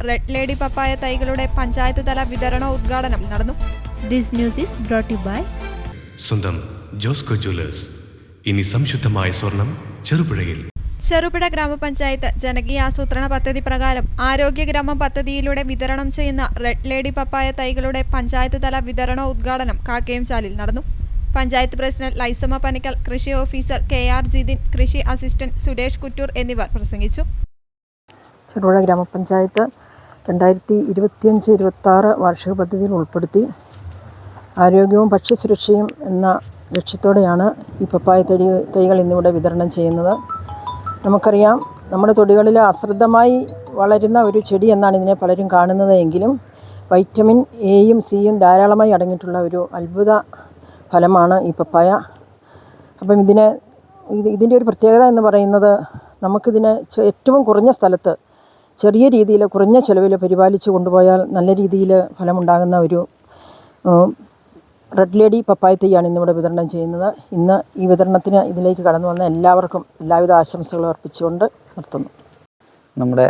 Red lady പപ്പായ തൈകളുടെ പഞ്ചായത്ത് തല വിതരണോദ്ഘാടനം നടന്നു. This news is brought to you by സ്വന്തം ജോസ്കോ ജ്വല്ലേഴ്സ്. ഇനി സംശുദ്ധമായ സ്വർണം ചെറുപുഴയിൽ. ചെറുപുഴ ഗ്രാമപഞ്ചായത്ത് ജനകീയാസൂത്രണ പദ്ധതി പ്രകാരം ആരോഗ്യ ഗ്രാമം പദ്ധതിയിലൂടെ വിതരണം ചെയ്യുന്ന റെഡ് ലേഡി പപ്പായ തൈകളുടെ പഞ്ചായത്ത് തല വിതരണോദ്ഘാടനം കാക്കയംചാലിൽ നടന്നു. പഞ്ചായത്ത് പ്രസിഡന്റ് ലൈസമ്മ പനിക്കൽ, കൃഷി ഓഫീസർ KR ജിതിൻ, കൃഷി അസിസ്റ്റന്റ് സുരേഷ് കുറ്റൂർ എന്നിവർ പ്രസംഗിച്ചു. ചെറുപുഴ ഗ്രാമപഞ്ചായത്ത് 2025-26 വാർഷിക പദ്ധതിയിൽ ഉൾപ്പെടുത്തി ആരോഗ്യവും ഭക്ഷ്യസുരക്ഷയും എന്ന ലക്ഷ്യത്തോടെയാണ് ഈ പപ്പായ തൈകൾ ഇന്നിവിടെ വിതരണം ചെയ്യുന്നത്. നമുക്കറിയാം, നമ്മുടെ തൊടികളിൽ അശ്രദ്ധമായി വളരുന്ന ഒരു ചെടി എന്നാണ് ഇതിനെ പലരും കാണുന്നത്. എങ്കിലും വൈറ്റമിൻ എയും സിയും ധാരാളമായി അടങ്ങിയിട്ടുള്ള ഒരു അത്ഭുത ഫലമാണ് ഈ പപ്പായ. അപ്പം ഇതിൻ്റെ ഒരു പ്രത്യേകത എന്ന് പറയുന്നത്, നമുക്കിതിനെ ഏറ്റവും കുറഞ്ഞ സ്ഥലത്ത് ചെറിയ രീതിയിൽ കുറഞ്ഞ ചിലവിൽ പരിപാലിച്ച് കൊണ്ടുപോയാൽ നല്ല രീതിയിൽ ഫലമുണ്ടാകുന്ന ഒരു റെഡ് ലേഡി പപ്പായ തൈയാണ് ഇന്നിവിടെ വിതരണം ചെയ്യുന്നത്. ഇന്ന് ഈ വിതരണത്തിന് ഇതിലേക്ക് കടന്നു വന്ന എല്ലാവർക്കും എല്ലാവിധ ആശംസകളും അർപ്പിച്ചുകൊണ്ട് നിർത്തുന്നു. നമ്മുടെ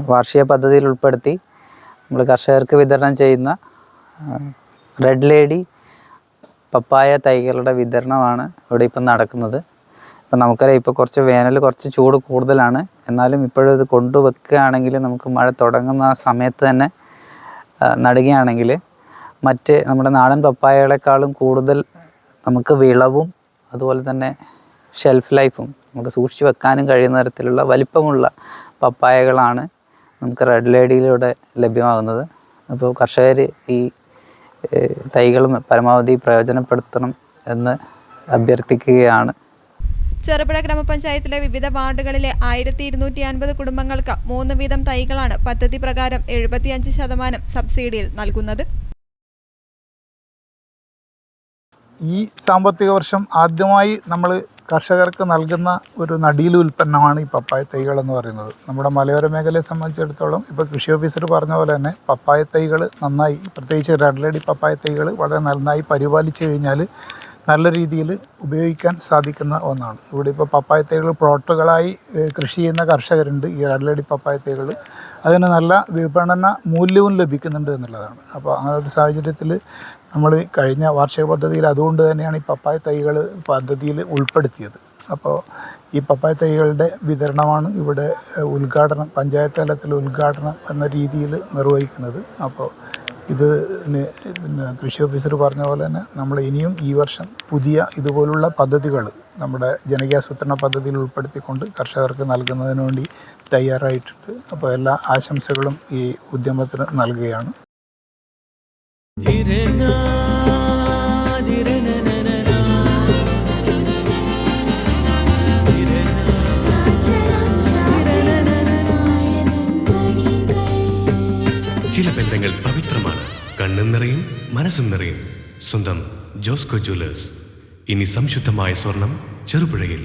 വാർഷിക പദ്ധതിയിൽ ഉൾപ്പെടുത്തി നമ്മൾ കർഷകർക്ക് വിതരണം ചെയ്യുന്ന റെഡ് ലേഡി പപ്പായ തൈകളുടെ വിതരണമാണ് ഇവിടെ ഇപ്പം നടക്കുന്നത്. ഇപ്പം നമുക്കറിയാം, ഇപ്പോൾ കുറച്ച് ചൂട് കൂടുതലാണ്. എന്നാലും ഇപ്പോഴും ഇത് കൊണ്ടുവെക്കുകയാണെങ്കിൽ നമുക്ക് മഴ തുടങ്ങുന്ന ആ സമയത്ത് തന്നെ നടുകയാണെങ്കിൽ നമ്മുടെ നാടൻ പപ്പായകളെക്കാളും കൂടുതൽ നമുക്ക് വിളവും അതുപോലെ തന്നെ ഷെൽഫ് ലൈഫും നമുക്ക് സൂക്ഷിച്ച് വെക്കാനും കഴിയുന്ന തരത്തിലുള്ള വലിപ്പമുള്ള പപ്പായകളാണ് നമുക്ക് റെഡ് ലേഡിയിലൂടെ ലഭ്യമാകുന്നത്. അപ്പോൾ കർഷകർ ഈ തൈകളും പരമാവധി പ്രയോജനപ്പെടുത്തണം എന്ന് അഭ്യർത്ഥിക്കുകയാണ്. ചെറുപുഴ ഗ്രാമപഞ്ചായത്തിലെ വിവിധ വാർഡുകളിലെ 1250 കുടുംബങ്ങൾക്ക് 3 വീതം തൈകളാണ് പദ്ധതി പ്രകാരം 75% സബ്സിഡിയിൽ നൽകുന്നത്. ഈ സാമ്പത്തിക വർഷം ആദ്യമായി നമ്മൾ കർഷകർക്ക് നൽകുന്ന ഒരു നടീല് ഉൽപ്പന്നമാണ് ഈ പപ്പായ തൈകൾ എന്ന് പറയുന്നത്. നമ്മുടെ മലയോര മേഖലയെ സംബന്ധിച്ചിടത്തോളം ഇപ്പോൾ കൃഷി ഓഫീസർ പറഞ്ഞ പോലെ തന്നെ പപ്പായ തൈകൾ നന്നായി, പ്രത്യേകിച്ച് റെഡ് ലേഡി പപ്പായ തൈകൾ വളരെ നന്നായി പരിപാലിച്ചു കഴിഞ്ഞാൽ നല്ല രീതിയിൽ ഉപയോഗിക്കാൻ സാധിക്കുന്ന ഒന്നാണ്. ഇവിടെ ഇപ്പോൾ പപ്പായ തൈകൾ പ്ലോട്ടുകളായി കൃഷി ചെയ്യുന്ന കർഷകരുണ്ട്. ഈ റെഡ് ലേഡി പപ്പായ തൈകൾ അതിന് നല്ല വിപണന മൂല്യവും ലഭിക്കുന്നുണ്ട് എന്നുള്ളതാണ്. അപ്പോൾ അങ്ങനെ ഒരു സാഹചര്യത്തിൽ നമ്മൾ കഴിഞ്ഞ വാർഷിക പദ്ധതിയിൽ അതുകൊണ്ട് തന്നെയാണ് ഈ പപ്പായ തൈകൾ പദ്ധതിയിൽ ഉൾപ്പെടുത്തിയത്. അപ്പോൾ ഈ പപ്പായ തൈകളുടെ വിതരണമാണ് ഇവിടെ പഞ്ചായത്ത് തലത്തിൽ ഉദ്ഘാടനം എന്ന രീതിയിൽ നിർവഹിക്കുന്നത്. അപ്പോൾ പിന്നെ കൃഷി ഓഫീസർ പറഞ്ഞ പോലെ തന്നെ നമ്മൾ ഇനിയും ഈ വർഷം പുതിയ ഇതുപോലുള്ള പദ്ധതികൾ നമ്മുടെ ജനകീയാസൂത്രണ പദ്ധതിയിൽ ഉൾപ്പെടുത്തിക്കൊണ്ട് കർഷകർക്ക് നൽകുന്നതിന് വേണ്ടി തയ്യാറായിട്ടുണ്ട്. അപ്പോൾ എല്ലാ ആശംസകളും ഈ ഉദ്യമത്തിന് നൽകുകയാണ്. ചില ബന്ധങ്ങൾ പവിത്രമാണ്. കണ്ണും നിറയും മനസ്സും നിറയും. സ്വന്തം ജോസ്കോ ജ്വല്ലേഴ്സ്. ഇനി സംശുദ്ധമായ സ്വർണം ചെറുപുഴയിൽ.